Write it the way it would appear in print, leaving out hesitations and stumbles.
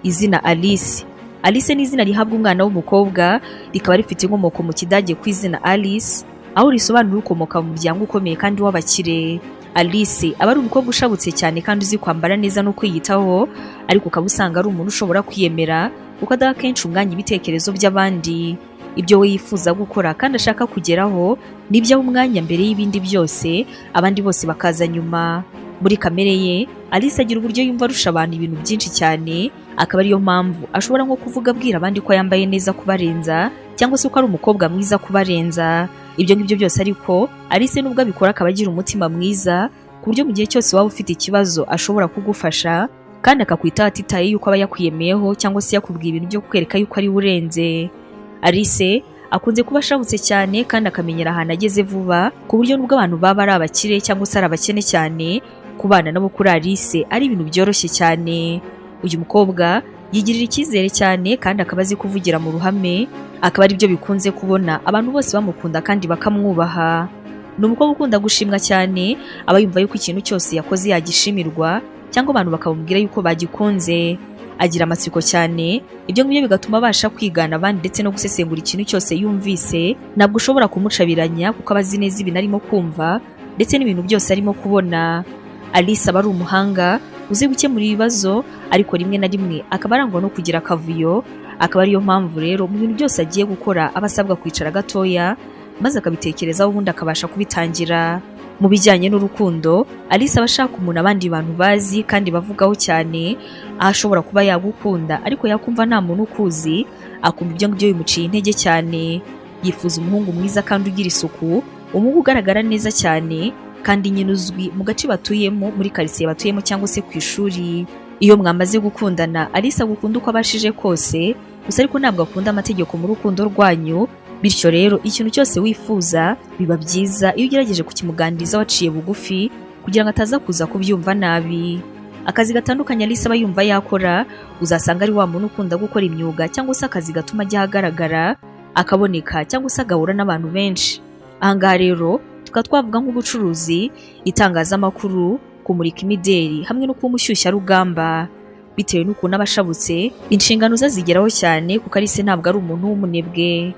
Izina Alice. Alice ni izina rihabwa umwana w'umukobwa, rikaba rifite inkomoko mu Kidage ku izina Alice, aho risobanura ukomoka mu muryango ukomeye kandi w'abakire. Alice aba ari umukobwa ushabutse cyane kandi uzi kwambara neza no kwiyitaho, ariko ukaba usanga ari umuntu ushobora kwiyemera kuko adaha kenshi umwanya ibitekerezo by'abandi. Ibyo we yifuza gukora kandi ashaka kugeraho nibyo aho umwanya mbere y'ibindi byose, abandi bose bakaza nyuma. Muri kamere ye, Alice agira uburyo yumva arusha abantu ibintu byinshi cyane, akaba ariyo mpamvu ashobora nko kuvuga abwira abandi ko yambaye neza kubarenza cyangwa se ko ari umukobwa mwiza kubarenza. Ibyo ngibyo byose ariko Alice nubwo abikora akaba agira umutima mwiza, ku buryo mu gihe cyose waba ufite ikibazo ashobora kugufasha kandi akakwitaho atitaye yuko aba yakwiyemeyeho cyangwa se yakubwiye ibintu byo kukwereka yuko ari urenze. Alice akunze kuba ashabutse cyane kandi akamenyera ahantu ageze vuba, ku buryo nubwo abantu baba ari abakire cyangwa se ari abakene cyane, kubana nabo kuri Alice ari ibintu byoroshye cyane. Uyu mukobwa yigirira icyizere cyane kandi akaba azi kuvugira mu ruhame, akaba ari byo bikunze kubona abantu bose bamukunda kandi bakamwubaha. Ni umukobwa ukunda gushimwa cyane, aba yumva yuko ikintu cyose yakoze yagishimirwa cyangwa abantu bakamubwira yuko bagikunze. Agira amatsiko cyane, ibyo ngibyo bigatuma abasha kwigana abandi ndetse no gusesengura ikintu cyose yumvise. Ntabwo ushobora kumucabiranya kuko aba azi neza ibintu arimo kumva ndetse n'ibintu byose arimo kubona. Alice aba ari umuhanga, uzi gukemura ibibazo, ariko rimwe na rimwe akaba arangwa no kugira akavuyo. Akaba ariyo mpamvu rero mu bintu byose agiye gukora aba asabwa kwicara gatoya maze akabitekerezaho ubundi akabasha kubitangira. Mu bijyanye n'urukundo, Alice aba ashaka umuntu abandi bantu bazi kandi bavugaho cyane, aho ashobora kuba yagukunda ariko yakumva nta muntu ukuzi, akumva ibyo ngibyo bimuciye intege cyane. Yifuza umuhungu mwiza kandi ugira isuku, umuhungu ugaragara neza cyane kandi nyine uzwi mu gace batuyemo, muri quartier batuyemo cyangwa se ku ishuri. Iyo mwamaze gukundana, Alice agukunda uko abashije kose, gusa ariko ntabwo akunda amategeko mu rukundo rwanyu. Bityo rero ikintu cyose wifuza biba byiza iyo ugerageje kukimuganiriza waciye bugufi, kugira ngo ataza kuza kubyumva nabi. Akazi gatandukanye Alice aba yumva yakora, uzasanga ari wa muntu ukunda gukora imyuga cyangwa se akazi gatuma ajya ahagaragara, akaboneka cyangwa se agahura n'abantu benshi. Ahangaha rero tukaba twavuga nk'ubucuruzi, itangazamakuru, kumurika imideri hamwe no kuba umushyushyarugamba. Bitewe n'ukuntu aba ashabutse, inshingano ze zigeraho cyane kuko Alice ntabwo ari umuntu w'umunebwe.